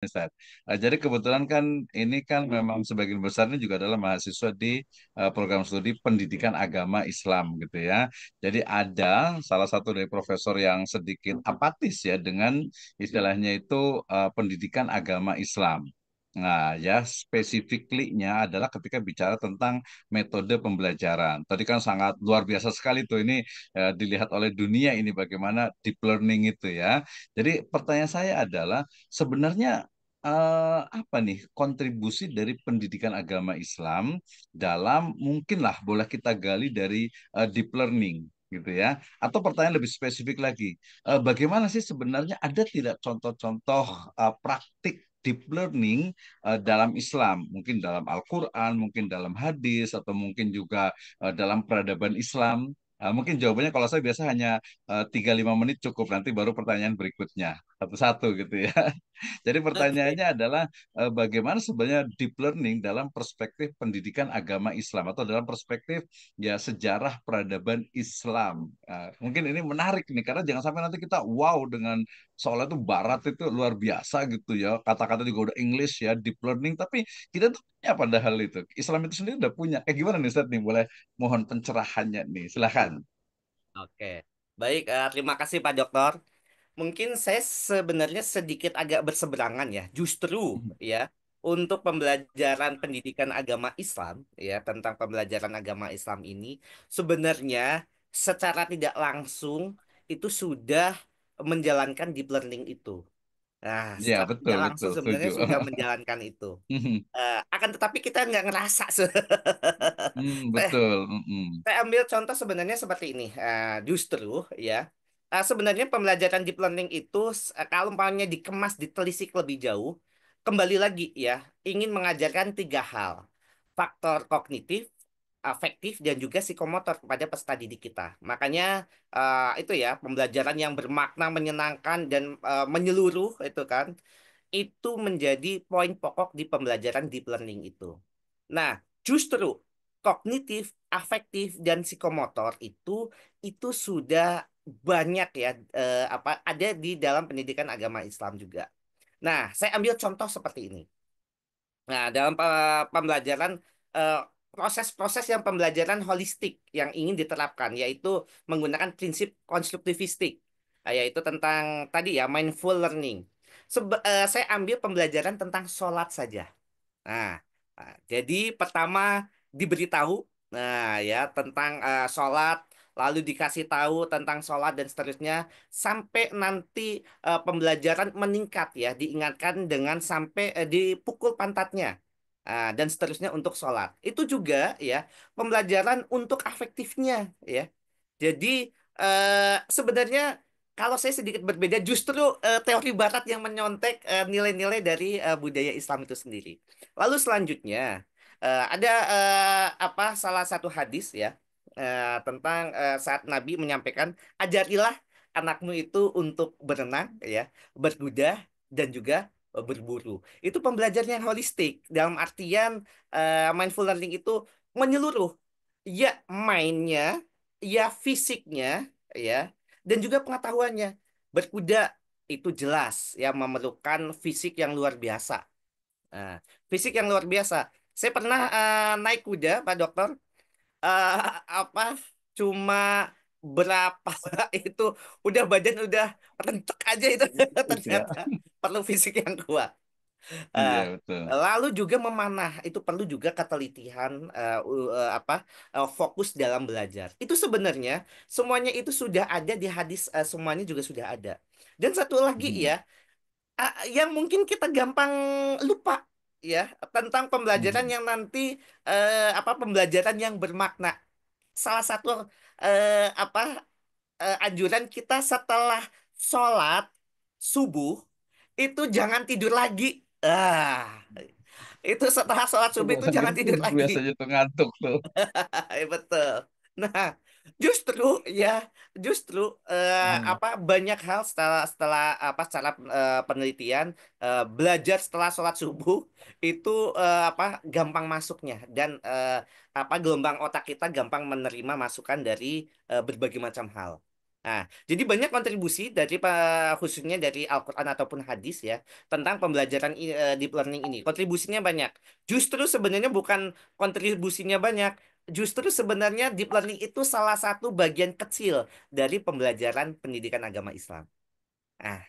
Ustaz. Jadi kebetulan kan ini kan memang sebagian besar ini juga adalah mahasiswa di program studi pendidikan agama Islam gitu ya. Jadi ada salah satu dari profesor yang sedikit apatis ya dengan istilahnya itu pendidikan agama Islam. Nah, ya spesifiknya adalah ketika bicara tentang metode pembelajaran. Tadi kan sangat luar biasa sekali tuh ini dilihat oleh dunia ini bagaimana deep learning itu ya. Jadi pertanyaan saya adalah sebenarnya apa nih kontribusi dari pendidikan agama Islam dalam mungkinlah boleh kita gali dari deep learning gitu ya atau pertanyaan lebih spesifik lagi bagaimana sih sebenarnya ada tidak contoh-contoh praktik deep learning dalam Islam mungkin dalam Al-Quran mungkin dalam hadis atau mungkin juga dalam peradaban Islam. Mungkin jawabannya kalau saya biasa hanya 3-5 menit cukup nanti baru pertanyaan berikutnya satu-satu gitu ya. Jadi Oke. pertanyaannya adalah bagaimana sebenarnya deep learning dalam perspektif pendidikan agama Islam atau dalam perspektif ya sejarah peradaban Islam. Mungkin ini menarik nih karena jangan sampai nanti kita wow dengan soalnya itu Barat itu luar biasa gitu ya. Kata-kata juga udah English ya deep learning tapi kita tuh punya padahal itu. Islam itu sendiri udah punya. Kayak gimana nih Ustaz nih? Boleh mohon pencerahannya nih. Silakan. Oke. Baik, terima kasih Pak Dokter. Mungkin saya sebenarnya sedikit agak berseberangan ya. Justru ya untuk pembelajaran pendidikan agama Islam ya tentang pembelajaran agama Islam ini sebenarnya secara tidak langsung itu sudah menjalankan deep learning itu. Nah, Ya secara betul tidak langsung betul setuju. sebenarnya sudah menjalankan itu. Akan tetapi kita nggak ngerasa. Saya Betul. Mm-mm. saya ambil contoh sebenarnya seperti ini. Justru ya, sebenarnya pembelajaran deep learning itu kalau umpamanya dikemas, ditelisik lebih jauh, kembali lagi ya, ingin mengajarkan tiga hal. Faktor kognitif, afektif, dan juga psikomotor kepada peserta didik kita. Makanya itu ya, pembelajaran yang bermakna, menyenangkan, dan menyeluruh itu kan, itu menjadi poin pokok di pembelajaran deep learning itu. Nah, justru kognitif, afektif, dan psikomotor itu sudah banyak ya apa ada di dalam pendidikan agama Islam juga. Nah, saya ambil contoh seperti ini. Nah, dalam pembelajaran eh, proses-proses yang pembelajaran holistik yang ingin diterapkan yaitu menggunakan prinsip konstruktivistik, yaitu tentang tadi ya mindful learning. Saya ambil pembelajaran tentang sholat saja. Nah, jadi pertama diberitahu, nah ya tentang sholat, lalu dikasih tahu tentang sholat dan seterusnya, sampai nanti pembelajaran meningkat ya, diingatkan dengan sampai dipukul pantatnya. Dan seterusnya untuk sholat. Itu juga ya pembelajaran untuk afektifnya ya. Jadi sebenarnya kalau saya sedikit berbeda, justru teori Barat yang menyontek nilai-nilai dari budaya Islam itu sendiri. Lalu selanjutnya ada apa salah satu hadis ya tentang saat Nabi menyampaikan ajarilah anakmu itu untuk berenang ya, berkuda dan juga berburu. Itu pembelajaran yang holistik dalam artian mindful learning itu menyeluruh. Ya mainnya, ya fisiknya, ya dan juga pengetahuannya. Berkuda itu jelas ya memerlukan fisik yang luar biasa. Nah, fisik yang luar biasa. Saya pernah naik kuda, Pak Dokter. Eh, apa cuma berapa itu udah badan udah rentek aja itu Itu ya. ternyata perlu fisik yang kuat. Eh, Iya betul. Lalu juga memanah itu perlu juga ketelitian apa fokus dalam belajar. Itu sebenarnya semuanya itu sudah ada di hadis semuanya juga sudah ada. Dan satu lagi Mhm. ya yang mungkin kita gampang lupa ya tentang pembelajaran Mhm. yang nanti apa pembelajaran yang bermakna. Salah satu apa anjuran kita setelah sholat subuh itu jangan tidur lagi. Ah, itu setelah sholat subuh itu Orang jangan itu tidur lagi. biasanya tuh ngantuk tuh. Betul. Nah, justru ya, justru Hmm. apa banyak hal setelah setelah apa secara penelitian belajar setelah sholat subuh itu apa gampang masuknya dan apa gelombang otak kita gampang menerima masukan dari berbagai macam hal. Nah, jadi banyak kontribusi dari khususnya dari Al-Quran ataupun hadis ya tentang pembelajaran deep learning ini. Kontribusinya banyak. Justru sebenarnya bukan kontribusinya banyak, justru sebenarnya deep learning itu salah satu bagian kecil dari pembelajaran pendidikan agama Islam. Ah,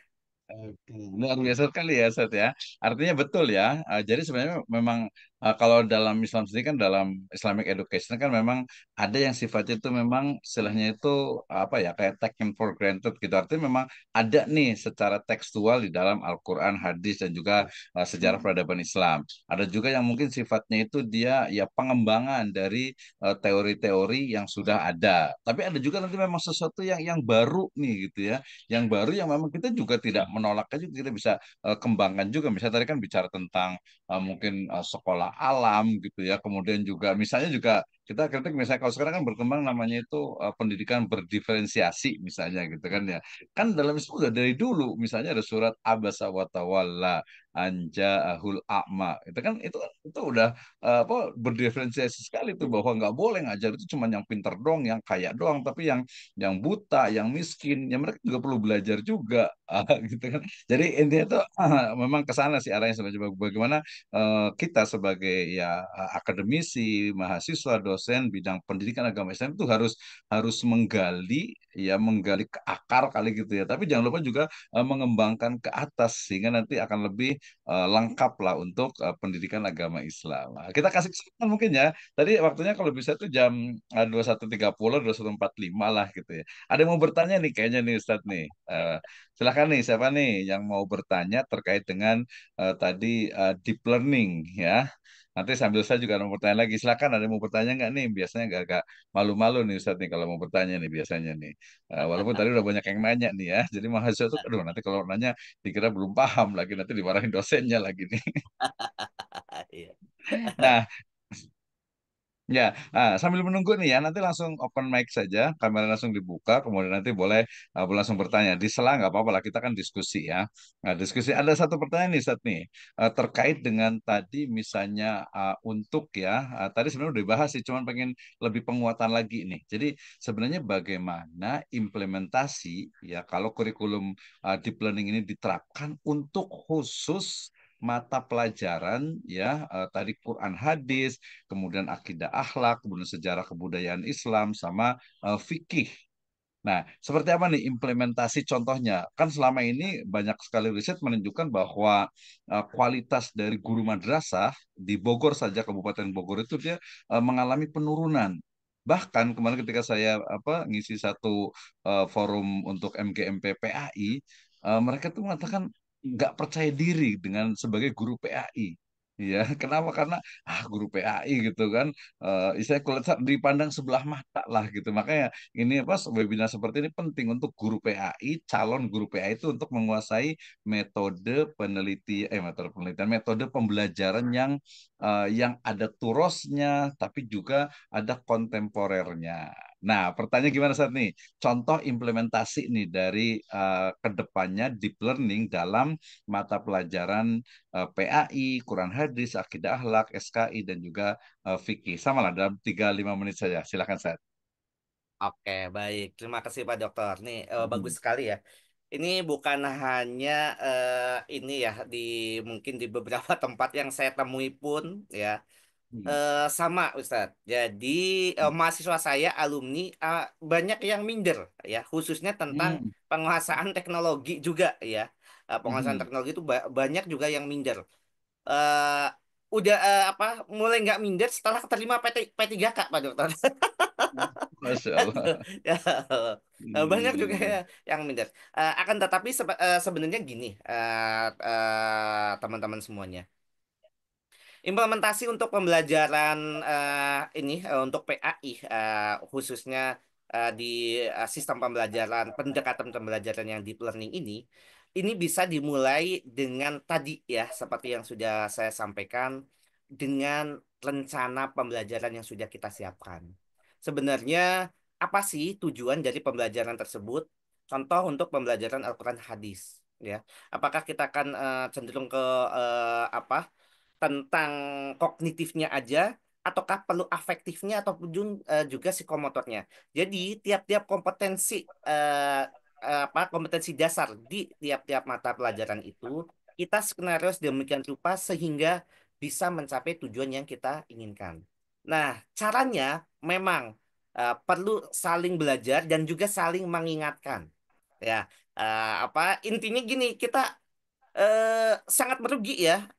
Oke, luar biasa sekali ya, Seth ya. Artinya betul ya. Jadi sebenarnya memang kalau dalam Islam sendiri kan dalam Islamic education kan memang ada yang sifatnya itu memang istilahnya itu apa ya kayak taken for granted gitu. Artinya memang ada nih secara tekstual di dalam Al-Quran, hadis dan juga sejarah peradaban Islam. Ada juga yang mungkin sifatnya itu dia ya pengembangan dari teori-teori yang sudah ada. Tapi ada juga nanti memang sesuatu yang baru nih gitu ya yang baru yang memang kita juga tidak menolaknya juga kita bisa kembangkan juga. Misalnya tadi kan bicara tentang mungkin sekolah alam gitu ya. Kemudian juga misalnya juga kita kritik misalnya kalau sekarang kan berkembang namanya itu pendidikan berdiferensiasi misalnya gitu kan ya. Kan dalam Islam udah dari dulu misalnya ada surat Abasa wa Tawalla Anja Ahul A'ma itu udah apa berdiferensiasi sekali tuh bahwa nggak boleh ngajar itu cuma yang pinter dong, yang kaya doang, tapi yang buta, yang miskin, ya mereka juga perlu belajar juga, gitu kan. Jadi intinya tuh memang ke sana sih arahnya sebenarnya bagaimana kita sebagai ya akademisi, mahasiswa, dosen bidang pendidikan agama Islam itu harus harus menggali ke akar kali gitu ya. Tapi jangan lupa juga mengembangkan ke atas sehingga nanti akan lebih lengkap lah untuk pendidikan agama Islam. Nah, kita kasih kesempatan mungkin ya. Tadi waktunya kalau bisa tuh jam 21.30, 21.45 lah gitu ya. Ada yang mau bertanya nih kayaknya nih Ustadz nih. Silakan nih siapa nih yang mau bertanya terkait dengan tadi deep learning ya. Nanti sambil saya juga mau bertanya lagi. Silakan ada yang mau bertanya nggak nih? Biasanya agak malu-malu nih Ustadz nih kalau mau bertanya nih biasanya nih. Walaupun tadi udah banyak yang nanya nih ya. Jadi mahasiswa tuh, aduh nanti kalau nanya dikira belum paham lagi nanti dimarahin dosennya lagi nih. iya. Nah, ya, sambil menunggu nih ya, nanti langsung open mic saja, kamera langsung dibuka, kemudian nanti boleh boleh langsung bertanya. Di sela nggak apa-apa lah, kita kan diskusi ya. Nah, diskusi ada satu pertanyaan nih, Sat nih, terkait dengan tadi misalnya untuk ya, tadi sebenarnya udah dibahas sih, cuman pengen lebih penguatan lagi nih. Jadi sebenarnya bagaimana implementasi ya kalau kurikulum deep learning ini diterapkan untuk khusus mata pelajaran ya tadi Quran hadis kemudian akidah akhlak, kemudian sejarah kebudayaan Islam, sama fikih. Nah, seperti apa nih implementasi contohnya? Kan selama ini banyak sekali riset menunjukkan bahwa kualitas dari guru madrasah di Bogor saja, Kabupaten Bogor itu dia mengalami penurunan. Bahkan kemarin ketika saya ngisi satu forum untuk MGMP PAI, mereka tuh mengatakan nggak percaya diri dengan sebagai guru PAI. Iya, kenapa? Karena guru PAI gitu kan, saya kulit dipandang sebelah mata lah gitu. Makanya ini apa webinar seperti ini penting untuk guru PAI, calon guru PAI itu untuk menguasai metode penelitian, metode pembelajaran yang ada turosnya, tapi juga ada kontemporernya. Nah, pertanyaan gimana saat nih? Contoh implementasi nih dari kedepannya deep learning dalam mata pelajaran PAI, Quran Hadis, Akidah Akhlak, SKI, dan juga fikih. Sama lah dalam 3-5 menit saja. Silakan saya. Oke, baik. Terima kasih Pak Dokter. Nih, bagus Hmm. sekali ya. Ini bukan hanya ini ya di mungkin di beberapa tempat yang saya temui pun ya Hmm. sama Ustadz. Jadi mahasiswa saya alumni banyak yang minder ya, khususnya tentang Hmm. penguasaan teknologi juga ya. Penguasaan Hmm. teknologi itu banyak juga yang minder. eh Udah apa mulai nggak minder setelah keterima P3K Pak Dokter. Masya Aduh, Allah. ya Allah. Banyak juga Hmm. ya yang minder. Akan tetapi sebenarnya gini, teman-teman semuanya. Implementasi untuk pembelajaran ini untuk PAI khususnya di sistem pembelajaran pendekatan pembelajaran yang deep learning ini bisa dimulai dengan tadi ya seperti yang sudah saya sampaikan dengan rencana pembelajaran yang sudah kita siapkan. Sebenarnya apa sih tujuan dari pembelajaran tersebut? Contoh untuk pembelajaran Al-Quran hadis ya. Apakah kita akan cenderung ke apa? Tentang kognitifnya aja ataukah perlu afektifnya ataupun juga psikomotornya. Jadi tiap-tiap kompetensi kompetensi dasar di tiap-tiap mata pelajaran itu kita skenario sedemikian rupa sehingga bisa mencapai tujuan yang kita inginkan. Nah, caranya memang perlu saling belajar dan juga saling mengingatkan. Ya, intinya gini, kita sangat merugi ya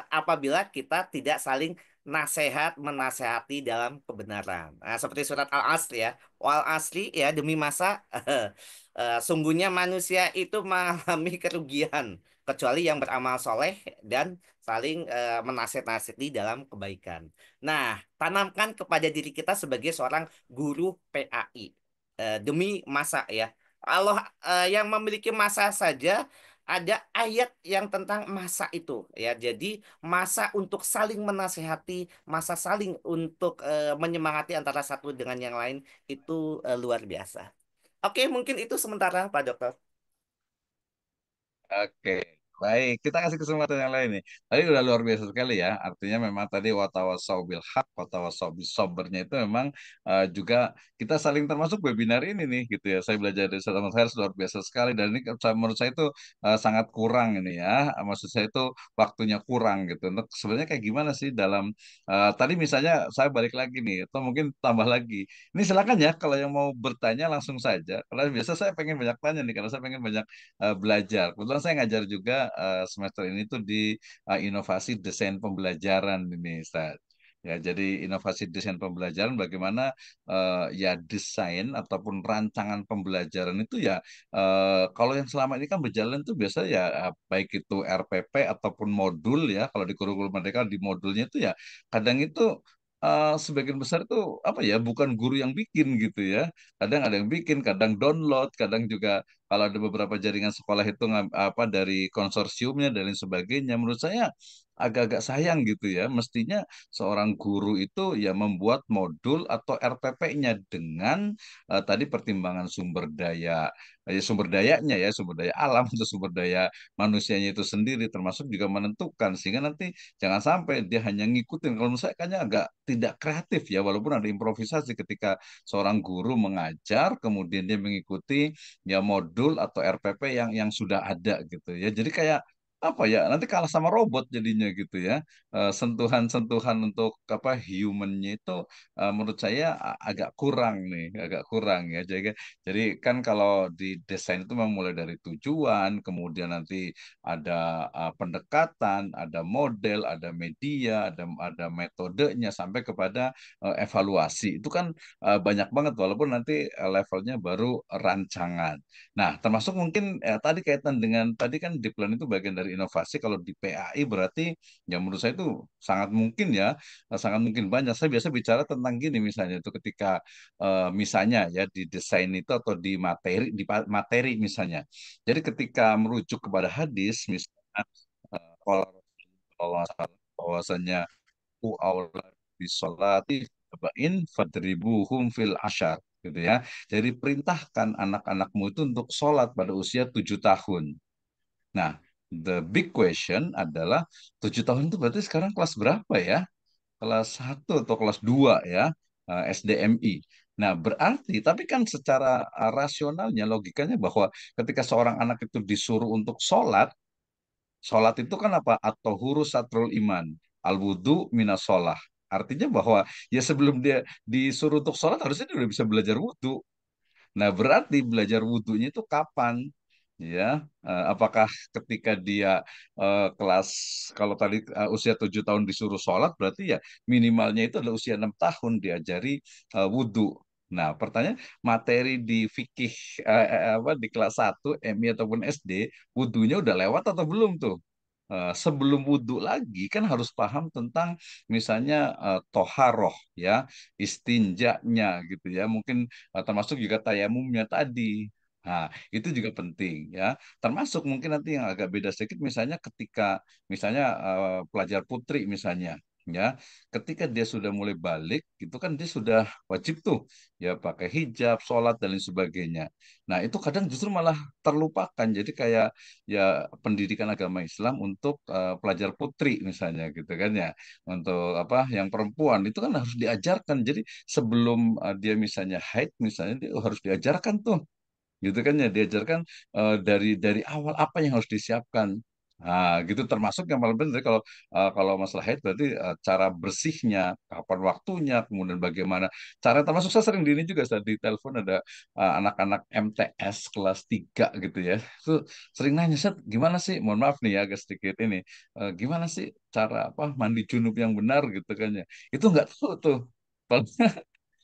apabila kita tidak saling menasehati dalam kebenaran. Nah, seperti surat Al-Asr ya. Wal asri ya demi masa sungguhnya manusia itu mengalami kerugian kecuali yang beramal soleh dan saling menasehati dalam kebaikan. Nah, tanamkan kepada diri kita sebagai seorang guru PAI demi masa ya. Allah yang memiliki masa saja ada ayat yang tentang masa itu ya. Jadi masa untuk saling menasehati, masa saling untuk menyemangati antara satu dengan yang lain itu luar biasa. Oke, mungkin itu sementara Pak Dokter. Oke, baik. Kita kasih kesempatan yang lain nih. Tadi udah luar biasa sekali ya. Artinya memang tadi watawasau bil haq, watawasau bis sobernya itu memang juga kita saling termasuk webinar ini nih gitu ya. Saya belajar dari sama saya luar biasa sekali dan ini menurut saya itu sangat kurang ini ya. Maksud saya itu waktunya kurang gitu. Untuk sebenarnya kayak gimana sih dalam tadi misalnya saya balik lagi nih atau mungkin tambah lagi. Ini silakan ya kalau yang mau bertanya langsung saja. Karena biasa saya pengen banyak tanya nih karena saya pengen banyak belajar. Kebetulan saya ngajar juga semester ini tuh di inovasi desain pembelajaran ini, Ustaz. Ya, jadi inovasi desain pembelajaran bagaimana ya desain ataupun rancangan pembelajaran itu ya kalau yang selama ini kan berjalan tuh biasa ya baik itu RPP ataupun modul ya kalau di kurikulum mereka di modulnya itu ya kadang itu sebagian besar tuh apa ya bukan guru yang bikin gitu ya kadang ada yang bikin kadang download kadang juga kalau ada beberapa jaringan sekolah itu apa dari konsorsiumnya dan lain sebagainya, menurut saya agak-agak sayang gitu ya. Mestinya seorang guru itu ya membuat modul atau RPP-nya dengan tadi pertimbangan sumber daya, sumber dayanya ya, sumber daya alam atau sumber daya manusianya itu sendiri, termasuk juga menentukan sehingga nanti jangan sampai dia hanya ngikutin. Kalau menurut saya kayaknya agak tidak kreatif ya, walaupun ada improvisasi ketika seorang guru mengajar, kemudian dia mengikuti ya modul atau RPP yang sudah ada gitu ya. Jadi kayak apa ya nanti kalah sama robot jadinya gitu ya. Sentuhan-sentuhan untuk apa humannya itu menurut saya agak kurang nih, agak kurang ya. Jadi kan kalau di desain itu memang mulai dari tujuan, kemudian nanti ada pendekatan, ada model, ada media, ada metodenya sampai kepada evaluasi. Itu kan banyak banget walaupun nanti levelnya baru rancangan. Nah, termasuk mungkin tadi kaitan dengan tadi kan di plan itu bagian dari inovasi. Kalau di PAI berarti ya menurut saya itu sangat mungkin ya, sangat mungkin banyak. Saya biasa bicara tentang gini misalnya itu ketika misalnya ya di desain itu atau di materi misalnya. Jadi ketika merujuk kepada hadis misalnya kalau bahwasanya ku aula bisolati bain fadribuhum fil asyar gitu ya. Jadi perintahkan anak-anakmu itu untuk sholat pada usia 7 tahun. Nah, the big question adalah 7 tahun itu berarti sekarang kelas berapa ya? Kelas 1 atau kelas 2 ya, SDMI. Nah, berarti, tapi kan secara rasionalnya, logikanya bahwa ketika seorang anak itu disuruh untuk sholat, sholat itu kan apa? Atau hurus satrul iman. Al-wudu minas sholah. Artinya bahwa ya sebelum dia disuruh untuk sholat harusnya dia udah bisa belajar wudhu. Nah, berarti belajar wudhunya itu kapan? Ya, apakah ketika dia kelas kalau tadi usia 7 tahun disuruh sholat, berarti ya minimalnya itu adalah usia 6 tahun diajari wudhu. Nah, pertanyaan materi di fikih apa di kelas 1 MI ataupun SD, wudhunya udah lewat atau belum tuh? Sebelum wudhu lagi kan harus paham tentang misalnya toharoh ya, istinjanya gitu ya, mungkin termasuk juga tayamumnya tadi. Nah, itu juga penting ya. Termasuk mungkin nanti yang agak beda sedikit misalnya ketika misalnya pelajar putri misalnya. ya ketika dia sudah mulai balik itu kan dia sudah wajib tuh ya pakai hijab, sholat dan lain sebagainya. Nah itu kadang justru malah terlupakan. Jadi kayak ya pendidikan agama Islam untuk pelajar putri misalnya gitu kan ya, untuk apa yang perempuan itu kan harus diajarkan. Jadi sebelum dia misalnya haid misalnya dia harus diajarkan tuh gitu kan ya, diajarkan dari awal apa yang harus disiapkan. Nah, gitu termasuk yang paling penting kalau kalau masalah haid berarti cara bersihnya, kapan waktunya, kemudian bagaimana cara, termasuk saya sering di ini juga saat di telepon ada anak-anak MTS kelas 3 gitu ya. Itu sering nanya, "Set, gimana sih? Mohon maaf nih ya agak sedikit ini. Gimana sih cara apa mandi junub yang benar gitu kan ya." Itu nggak tahu tuh.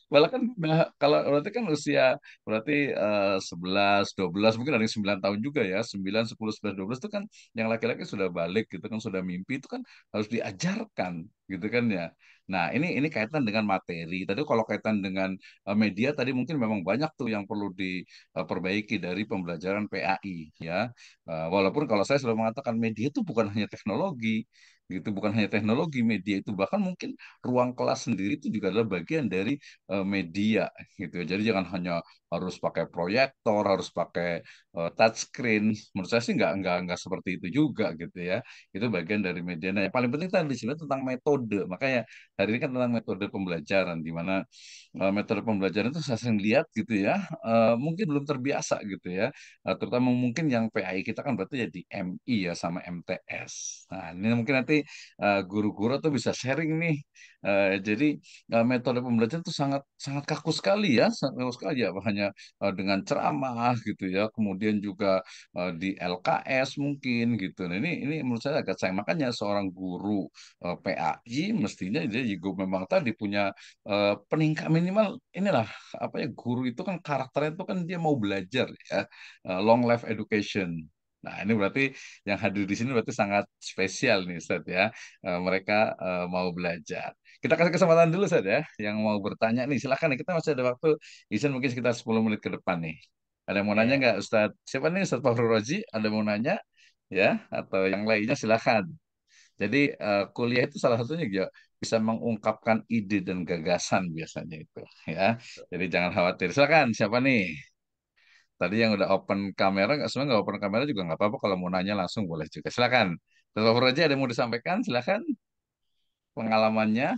Malah kan udah, kalau berarti kan usia berarti 11, 12, mungkin ada yang 9 tahun juga ya. 9, 10, 11, 12 itu kan yang laki-laki sudah balik gitu kan, sudah mimpi itu kan harus diajarkan gitu kan ya. Nah, ini kaitan dengan materi. Tadi kalau kaitan dengan media tadi mungkin memang banyak tuh yang perlu diperbaiki dari pembelajaran PAI ya. Walaupun kalau saya selalu mengatakan media itu bukan hanya teknologi gitu, bukan hanya teknologi, media itu bahkan mungkin ruang kelas sendiri itu juga adalah bagian dari media gitu ya. Jadi jangan hanya harus pakai proyektor, harus pakai touchscreen. Menurut saya sih nggak seperti itu juga gitu ya. Itu bagian dari media. Nah, yang paling penting tadi di sini tentang metode. Makanya hari ini kan tentang metode pembelajaran, di mana metode pembelajaran itu saya sering lihat gitu ya, mungkin belum terbiasa gitu ya. Terutama mungkin yang PAI kita kan berarti ya di MI ya sama MTS. Nah, ini mungkin nanti guru-guru tuh bisa sharing nih. Jadi metode pembelajaran itu sangat sangat kaku sekali ya, sangat kaku sekali ya, hanya dengan ceramah gitu ya, kemudian juga di LKS mungkin gitu. Nah ini menurut saya agak sayang, makanya seorang guru PAI mestinya dia juga memang tadi punya peningkat minimal inilah apa ya, guru itu kan karakternya itu kan dia mau belajar ya, long life education. Nah, ini berarti yang hadir di sini berarti sangat spesial nih, Ustaz ya. Mereka mau belajar. Kita kasih kesempatan dulu saja ya, yang mau bertanya nih. Silakan nih, kita masih ada waktu. Izin mungkin sekitar 10 menit ke depan nih. Ada yang mau nanya Ya. nggak, Ustaz? Siapa nih, Ustaz Fahru Rozi? Ada yang mau nanya? Ya, atau yang lainnya silakan. Jadi kuliah itu salah satunya juga bisa mengungkapkan ide dan gagasan biasanya itu ya. Jadi jangan khawatir. Silakan, siapa nih? Tadi yang udah open kamera, nggak semua nggak open kamera juga nggak apa-apa. Kalau mau nanya langsung boleh juga. Silakan. Terus aja ada yang mau disampaikan? Silakan pengalamannya.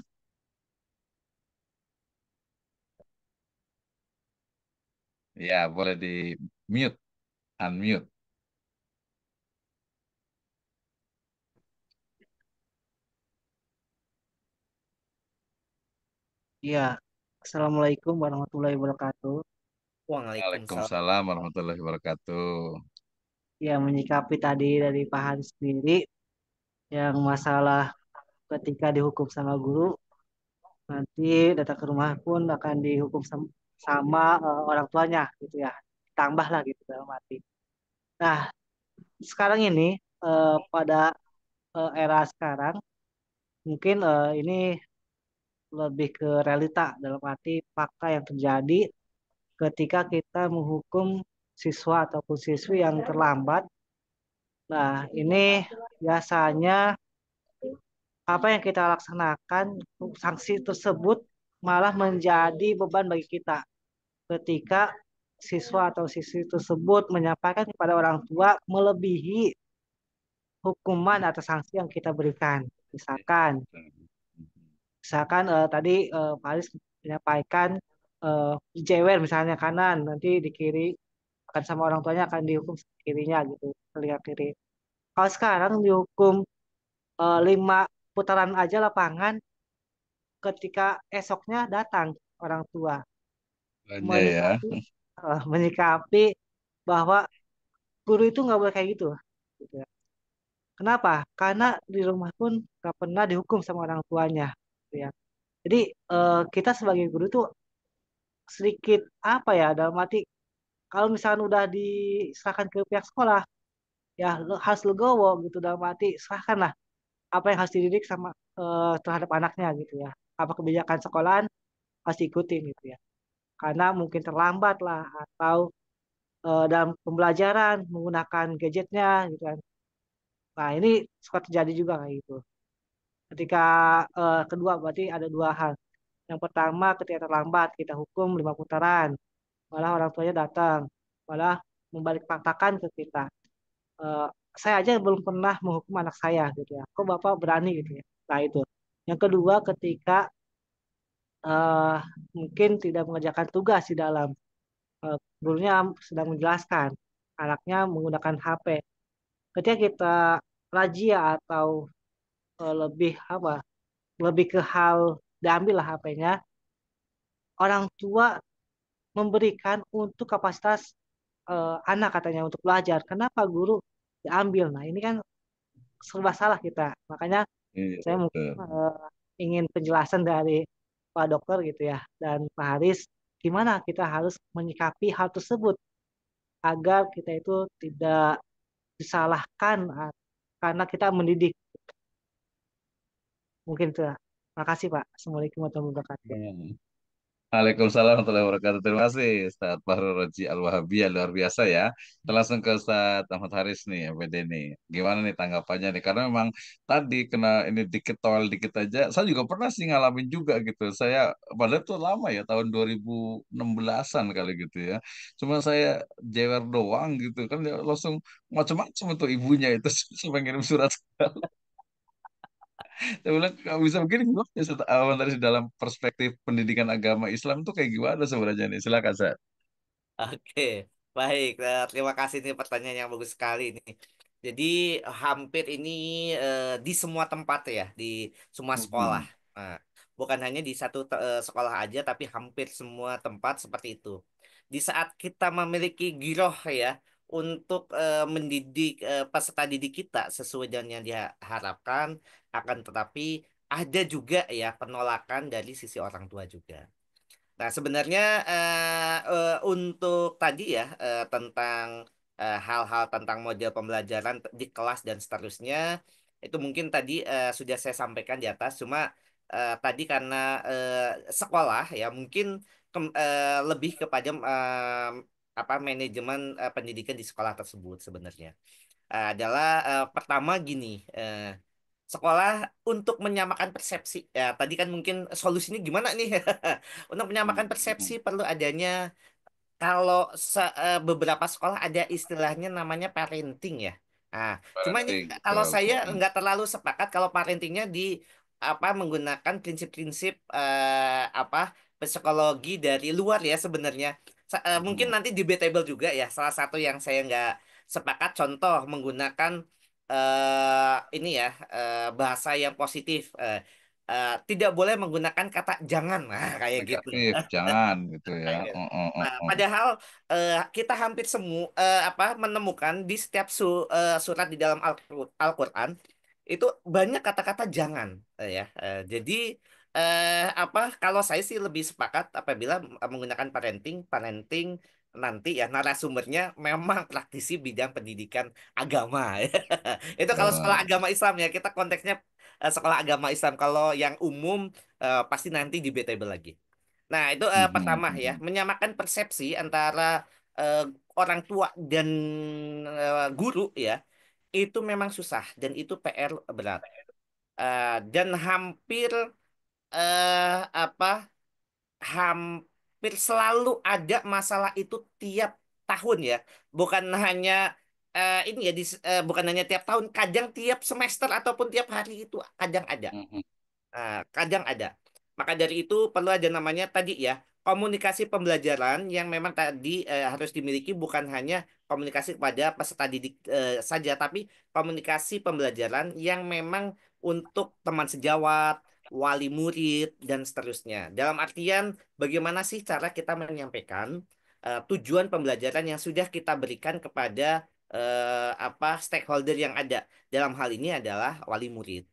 Ya, boleh di mute, unmute. Iya, Assalamualaikum warahmatullahi wabarakatuh. Waalaikumsalam. Waalaikumsalam warahmatullahi wabarakatuh. Ya, menyikapi tadi dari Pak Hans sendiri yang masalah ketika dihukum sama guru, nanti datang ke rumah pun akan dihukum sama, orang tuanya gitu ya. Tambah lah gitu dalam arti. Nah, sekarang ini pada era sekarang mungkin ini lebih ke realita dalam arti fakta yang terjadi ketika kita menghukum siswa ataupun siswi yang terlambat. Nah, ini biasanya apa yang kita laksanakan, sanksi tersebut malah menjadi beban bagi kita ketika siswa atau siswi tersebut menyampaikan kepada orang tua melebihi hukuman atau sanksi yang kita berikan. Misalkan, misalkan tadi Pak Aris menyampaikan jewer misalnya kanan, nanti di kiri akan sama orang tuanya akan dihukum kirinya gitu, telinga kiri. Kalau sekarang dihukum 5 putaran aja lapangan ketika esoknya datang orang tua Banyak ya. menyikapi menyikapi bahwa guru itu nggak boleh kayak gitu. Gitu ya. Kenapa? Karena di rumah pun nggak pernah dihukum sama orang tuanya. Gitu ya. Jadi kita sebagai guru tuh sedikit apa ya dalam arti kalau misalnya udah diserahkan ke pihak sekolah ya harus legowo gitu dalam arti serahkanlah apa yang harus dididik sama terhadap anaknya gitu ya. Apa kebijakan sekolahan harus diikutin gitu ya. Karena mungkin terlambat lah atau dalam pembelajaran menggunakan gadgetnya gitu kan. Nah ini suka terjadi juga kayak gitu. Ketika kedua berarti ada dua hal. Yang pertama ketika terlambat kita hukum 5 putaran, malah orang tuanya datang, malah membalik faktakan ke kita. Eh, saya aja belum pernah menghukum anak saya gitu ya. Kok Bapak berani gitu ya? Nah itu. Yang kedua ketika eh, mungkin tidak mengerjakan tugas di dalam gurunya sedang menjelaskan, anaknya menggunakan HP. Ketika kita razia atau lebih apa? Lebih ke hal diambil lah HP-nya, orang tua memberikan untuk kapasitas anak katanya untuk belajar. Kenapa guru diambil? Nah, ini kan serba salah kita. Makanya Iya, saya mungkin betul. ingin penjelasan dari Pak Dokter gitu ya dan Pak Haris, gimana kita harus menyikapi hal tersebut agar kita itu tidak disalahkan karena kita mendidik. Mungkin itu ya. Makasih Pak. Assalamualaikum warahmatullahi wabarakatuh. Hmm. Waalaikumsalam warahmatullahi wabarakatuh. Terima kasih Ustaz Fahrul Raji Al-Wahabi, luar biasa ya. Kita langsung ke Ustaz Ahmad Haris nih, PD nih. Gimana nih tanggapannya nih? Karena memang tadi kena ini dikit tol dikit aja. Saya juga pernah sih ngalamin juga gitu. Saya padahal itu lama ya, tahun 2016-an kali gitu ya. Cuma saya jewer doang gitu kan, dia langsung macam-macam untuk ibunya itu sampai ngirim surat. Saya bilang kalau bisa begini gimana ya Awan dari dalam perspektif pendidikan agama Islam itu kayak gimana sebenarnya nih? Silakan saya. Oke, baik. Terima kasih nih pertanyaan yang bagus sekali nih. Jadi hampir ini di semua tempat ya, di semua sekolah. Mhm. Nah, bukan hanya di satu sekolah aja, tapi hampir semua tempat seperti itu. Di saat kita memiliki giroh ya untuk mendidik peserta didik kita sesuai dengan yang diharapkan, akan tetapi ada juga ya penolakan dari sisi orang tua juga. Nah, sebenarnya untuk tadi ya tentang hal-hal tentang model pembelajaran di kelas dan seterusnya itu mungkin tadi sudah saya sampaikan di atas. Cuma tadi karena sekolah ya mungkin lebih kepada apa manajemen pendidikan di sekolah tersebut sebenarnya. Adalah pertama gini. Sekolah untuk menyamakan persepsi. Ya, tadi kan mungkin solusinya gimana nih? Untuk menyamakan persepsi Mhm. perlu adanya kalau beberapa sekolah ada istilahnya namanya parenting ya. Nah, cuma ini Parenting, kalau betul. saya Mhm. nggak terlalu sepakat kalau parentingnya di apa menggunakan prinsip-prinsip apa psikologi dari luar ya sebenarnya. Mungkin Mhm. nanti debatable juga ya. Salah satu yang saya nggak sepakat contoh menggunakan ini ya bahasa yang positif. Tidak boleh menggunakan kata jangan, nah, kayak gitu. Negatif, jangan gitu ya. Kayak gitu. Nah, Oh. padahal kita hampir semua apa menemukan di setiap surat di dalam Al-Qur'an itu banyak kata-kata jangan ya. Jadi apa kalau saya sih lebih sepakat apabila menggunakan parenting nanti ya narasumbernya memang praktisi bidang pendidikan agama ya. Itu kalau sekolah Wah. agama Islam ya kita konteksnya sekolah agama Islam kalau yang umum pasti nanti debatable lagi. Nah, itu Mhm. pertama ya, Mhm. menyamakan persepsi antara eh, orang tua dan guru ya, itu memang susah dan itu PR berat. Dan hampir apa hampir selalu ada masalah itu tiap tahun ya. Bukan hanya ini ya bukan hanya tiap tahun, kadang tiap semester ataupun tiap hari itu kadang ada. Mhm. Kadang ada. Maka dari itu perlu ada namanya tadi ya, komunikasi pembelajaran yang memang tadi harus dimiliki bukan hanya komunikasi kepada peserta didik saja, tapi komunikasi pembelajaran yang memang untuk teman sejawat, wali murid, dan seterusnya. Dalam artian, bagaimana sih cara kita menyampaikan tujuan pembelajaran yang sudah kita berikan kepada apa stakeholder yang ada. Dalam hal ini adalah wali murid.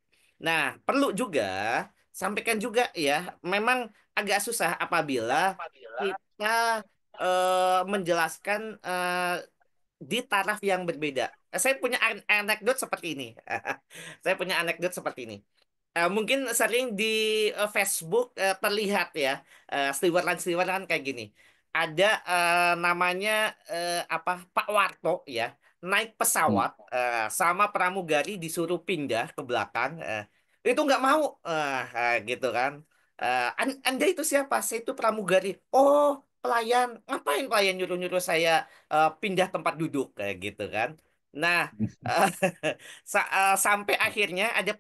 Nah, perlu juga sampaikan juga ya, memang agak susah apabila kita menjelaskan di taraf yang berbeda. Saya punya anekdot seperti ini. Saya punya anekdot seperti ini. Mungkin sering di Facebook terlihat ya, seliweran-seliweran kayak gini. Ada namanya apa Pak Warto ya, naik Mhm. pesawat sama pramugari disuruh pindah ke belakang. itu nggak mau. Gitu kan. Anda itu siapa? Saya itu pramugari. Oh, pelayan. Ngapain pelayan nyuruh-nyuruh saya pindah tempat duduk kayak gitu kan. Nah, eh, sampai akhirnya ada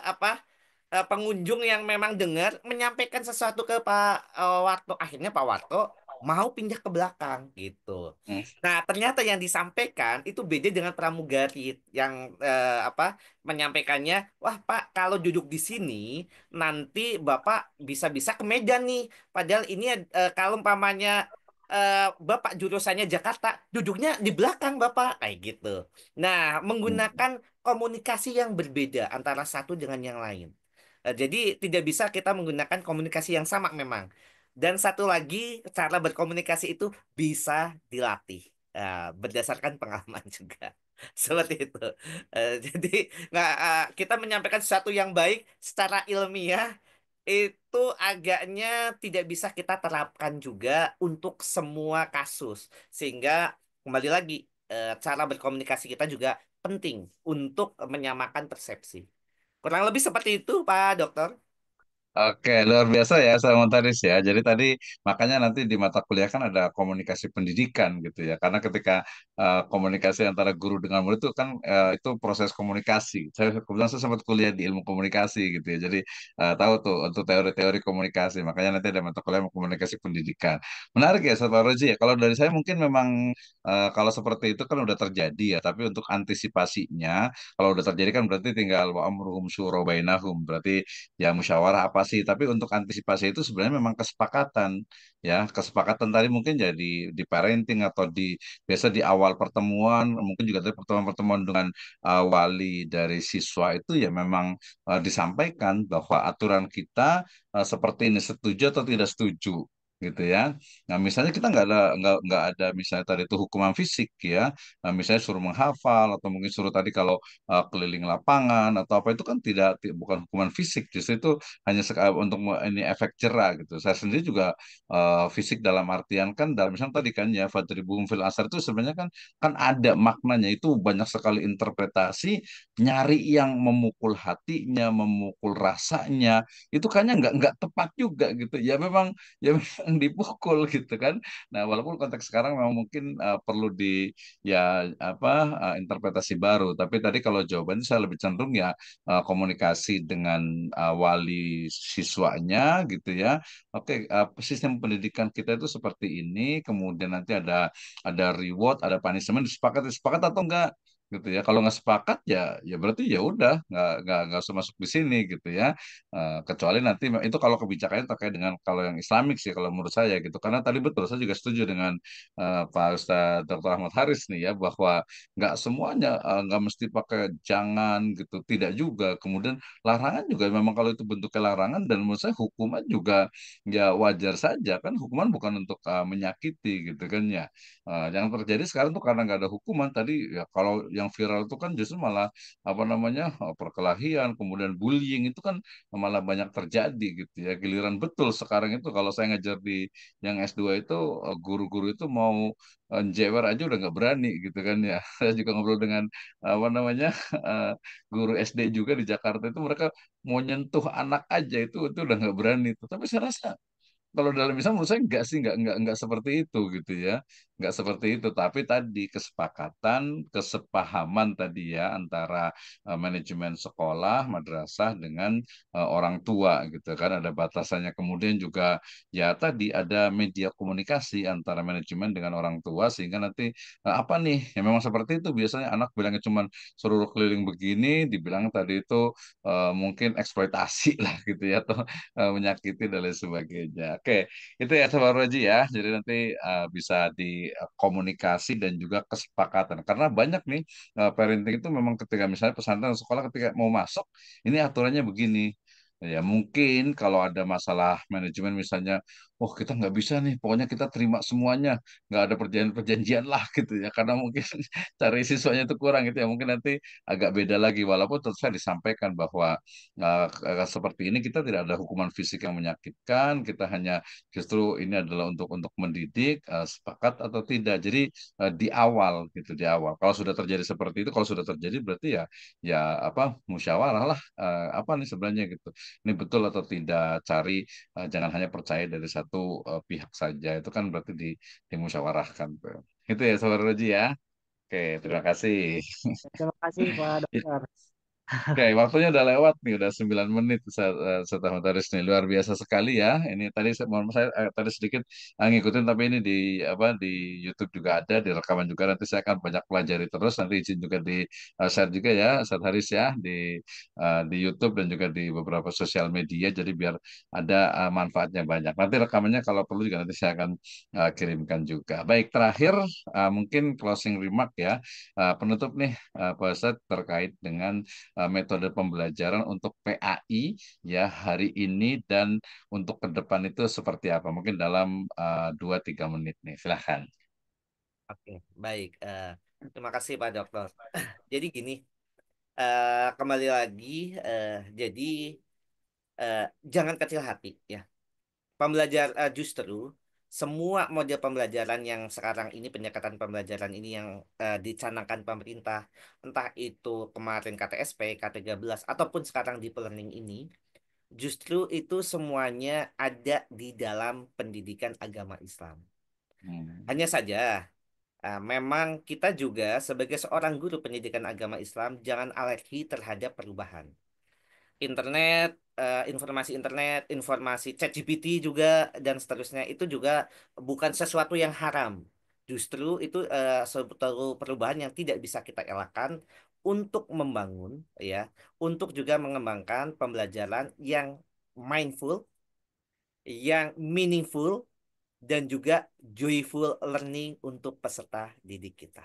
apa pengunjung yang memang dengar menyampaikan sesuatu ke Pak Warto. Akhirnya Pak Warto mau pindah ke belakang gitu. Hmm. Nah, ternyata yang disampaikan itu beda dengan pramugari yang apa menyampaikannya, wah Pak, kalau duduk di sini nanti Bapak bisa-bisa ke Medan nih. Padahal ini kalau umpamanya Bapak jurusannya Jakarta, duduknya di belakang Bapak kayak gitu. Nah, menggunakan komunikasi yang berbeda antara satu dengan yang lain. Jadi tidak bisa kita menggunakan komunikasi yang sama memang. Dan satu lagi cara berkomunikasi itu bisa dilatih berdasarkan pengalaman juga. Seperti itu. Jadi kita menyampaikan sesuatu yang baik secara ilmiah itu agaknya tidak bisa kita terapkan juga untuk semua kasus. Sehingga kembali lagi cara berkomunikasi kita juga penting untuk menyamakan persepsi. Kurang lebih seperti itu, Pak Dokter. Oke, luar biasa ya sama Taris ya. Jadi tadi makanya nanti di mata kuliah kan ada komunikasi pendidikan gitu ya. Karena ketika komunikasi antara guru dengan murid itu kan itu proses komunikasi. Kebetulan saya sempat kuliah di ilmu komunikasi gitu ya. Jadi tahu tuh untuk teori-teori komunikasi. Makanya nanti ada mata kuliah komunikasi pendidikan. Menarik ya, Saudara Roji ya. Kalau dari saya mungkin memang kalau seperti itu kan udah terjadi ya. Tapi untuk antisipasinya, kalau udah terjadi kan berarti tinggal wa amruhum syura bainahum. Berarti ya musyawarah apa sih, tapi untuk antisipasi itu sebenarnya memang kesepakatan ya, kesepakatan tadi mungkin jadi di parenting atau di biasa di awal pertemuan, mungkin juga dari pertemuan-pertemuan dengan wali dari siswa itu ya memang disampaikan bahwa aturan kita seperti ini, setuju atau tidak setuju gitu ya. Nah, misalnya kita nggak ada misalnya tadi itu hukuman fisik ya. Nah, misalnya suruh menghafal atau mungkin suruh tadi kalau keliling lapangan atau apa itu kan bukan hukuman fisik, justru itu hanya untuk ini efek jera gitu. Saya sendiri juga fisik dalam artian kan dalam misalnya tadi kan ya fadribuhum fil asar itu sebenarnya kan ada maknanya, itu banyak sekali interpretasi, nyari yang memukul hatinya, memukul rasanya itu kayaknya nggak tepat juga gitu ya, memang ya memang dipukul gitu kan. Nah, walaupun konteks sekarang memang mungkin perlu di ya apa interpretasi baru. Tapi tadi kalau jawabannya saya lebih cenderung ya komunikasi dengan wali siswanya gitu ya. Oke, sistem pendidikan kita itu seperti ini. Kemudian nanti ada reward, ada punishment. Sepakat atau enggak? Gitu ya. Kalau nggak sepakat ya berarti ya udah nggak usah masuk di sini gitu ya. Kecuali nanti itu kalau kebijakannya terkait dengan kalau yang Islamik sih kalau menurut saya gitu. Karena tadi betul saya juga setuju dengan Pak Ustadz Dr. Ahmad Haris nih ya, bahwa nggak semuanya nggak mesti pakai jangan gitu, tidak juga. Kemudian larangan juga memang kalau itu bentuknya larangan, dan menurut saya hukuman juga ya wajar saja kan, hukuman bukan untuk menyakiti gitu kan ya. Yang terjadi sekarang tuh karena nggak ada hukuman tadi ya, kalau yang viral itu kan justru malah apa namanya perkelahian, kemudian bullying itu kan malah banyak terjadi gitu ya. Giliran betul sekarang itu kalau saya ngajar di yang S2 itu guru-guru itu mau jewer aja udah nggak berani gitu kan ya. Saya juga ngobrol dengan apa namanya eh, guru SD juga di Jakarta, itu mereka mau nyentuh anak aja itu udah nggak berani tuh. Tapi saya rasa kalau dalam Islam menurut saya enggak sih, enggak seperti itu gitu ya, enggak seperti itu. Tapi tadi kesepakatan, kesepahaman tadi ya antara manajemen sekolah, madrasah dengan orang tua gitu kan, ada batasannya. Kemudian juga ya tadi ada media komunikasi antara manajemen dengan orang tua sehingga nanti apa nih, ya memang seperti itu biasanya anak bilangnya cuman suruh keliling begini, dibilang tadi itu mungkin eksploitasi lah gitu ya, atau menyakiti dan lain sebagainya. Oke, itu ya Sobat Roji ya. Jadi nanti bisa dikomunikasi dan juga kesepakatan. Karena banyak nih parenting itu memang ketika misalnya pesantren atau sekolah ketika mau masuk, ini aturannya begini. Ya mungkin kalau ada masalah manajemen misalnya, oh kita nggak bisa nih, pokoknya kita terima semuanya, nggak ada perjanjian-perjanjian lah gitu ya, karena mungkin cari siswanya itu kurang gitu ya, mungkin nanti agak beda lagi, walaupun tentu saja disampaikan bahwa seperti ini kita tidak ada hukuman fisik yang menyakitkan, kita hanya justru ini adalah untuk mendidik, sepakat atau tidak. Jadi di awal gitu, di awal. Kalau sudah terjadi seperti itu, kalau sudah terjadi berarti ya ya apa musyawarah lah, apa nih sebenarnya gitu. Ini betul atau tidak, cari, jangan hanya percaya dari satu pihak saja. Itu kan berarti dimusyawarahkan tuh. Itu ya Saudara Roji ya. Oke, terima kasih. Terima kasih Pak Dokter. Oke, waktunya udah lewat nih, udah 9 menit Ustaz Taris nih. Luar biasa sekali ya. Ini tadi saya tadi sedikit ngikutin, tapi ini di apa di YouTube juga ada, di rekaman juga. Nanti saya akan banyak pelajari terus. Nanti izin juga di share juga ya, Ustaz Haris ya, di YouTube dan juga di beberapa sosial media. Jadi biar ada manfaatnya banyak. Nanti rekamannya kalau perlu juga nanti saya akan kirimkan juga. Baik, terakhir mungkin closing remark ya, penutup nih Pak Ustadz terkait dengan metode pembelajaran untuk PAI ya hari ini dan untuk ke depan itu seperti apa? Mungkin dalam 2-3 menit nih, silahkan. Oke, baik. Terima kasih Pak Dokter. Jadi gini, kembali lagi, jadi eh, jangan kecil hati ya. Justru semua model pembelajaran yang sekarang ini, pendekatan pembelajaran ini yang dicanangkan pemerintah, entah itu kemarin KTSP, K13 ataupun sekarang deep learning ini, justru itu semuanya ada di dalam pendidikan agama Islam. Hmm. Hanya saja, memang kita juga sebagai seorang guru pendidikan agama Islam jangan alergi terhadap perubahan internet, informasi ChatGPT juga dan seterusnya itu juga bukan sesuatu yang haram. Justru itu suatu perubahan yang tidak bisa kita elakkan untuk membangun ya, untuk juga mengembangkan pembelajaran yang mindful, yang meaningful dan juga joyful learning untuk peserta didik kita.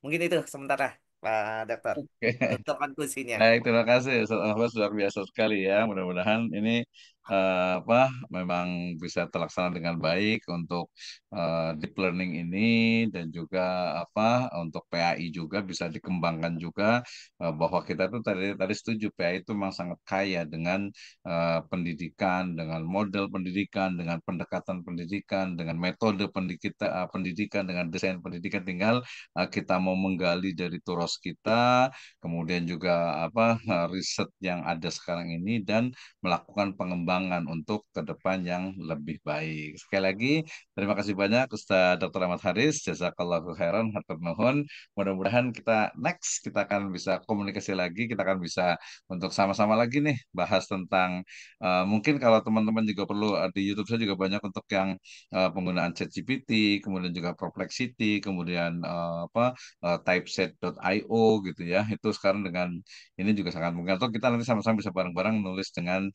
Mungkin itu sementara Pak Dokter Oke. untuk konklusinya. Baik, terima kasih. Ustaz luar biasa sekali ya. Mudah-mudahan ini apa memang bisa terlaksana dengan baik untuk deep learning ini dan juga apa untuk PAI juga bisa dikembangkan juga, bahwa kita tuh tadi tadi setuju PAI itu memang sangat kaya dengan pendidikan, dengan model pendidikan, dengan pendekatan pendidikan, dengan metode pendidikan, dengan desain pendidikan. Tinggal kita mau menggali dari turos kita, kemudian juga apa riset yang ada sekarang ini dan melakukan pengembangan untuk ke depan yang lebih baik. Sekali lagi terima kasih banyak Ustaz Dr. Ahmad Haris, jazakallahu khairan, hatur nuhun. Mudah-mudahan kita akan bisa komunikasi lagi, kita akan bisa untuk sama-sama lagi nih bahas tentang mungkin kalau teman-teman juga perlu, di YouTube saya juga banyak untuk yang penggunaan ChatGPT, kemudian juga Perplexity, kemudian typeset.io gitu ya. Itu sekarang dengan ini juga sangat mungkin. Atau kita nanti sama-sama bisa bareng-bareng menulis dengan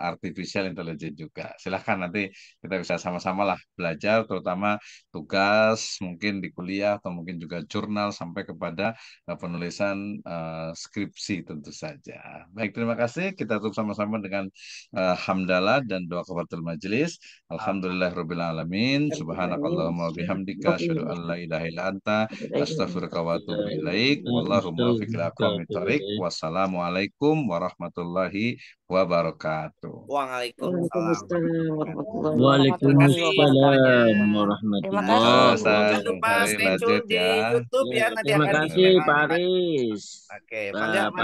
artificial intelligence juga. Silahkan nanti kita bisa sama-sama lah belajar, terutama tugas mungkin di kuliah atau mungkin juga jurnal sampai kepada penulisan skripsi tentu saja. Baik, terima kasih. Kita tutup sama-sama dengan hamdalah dan doa kafatul majelis. Alhamdulillahirabbil alamin. Subhanakallahumma wa bihamdika asyhadu an la ilaha illa anta astaghfiruka wa atubu ilaik. Wallahu muwaffiq ila aqwamit thoriq. Wassalamualaikum warahmatullahi wabarakatuh. Waalaikumsalam Waalaikumsalam warahmatullahi Terima kasih waktunya. Waalaikumsalam Terima warahmatullahi kasih. Oh, Jangan Ustaz lupa wabarakatuh. Hari stay tune lanjut di ya. YouTube Ya, ya, nanti terima akan kasih di-share. Pak Aris. Oke, Pak Mangga.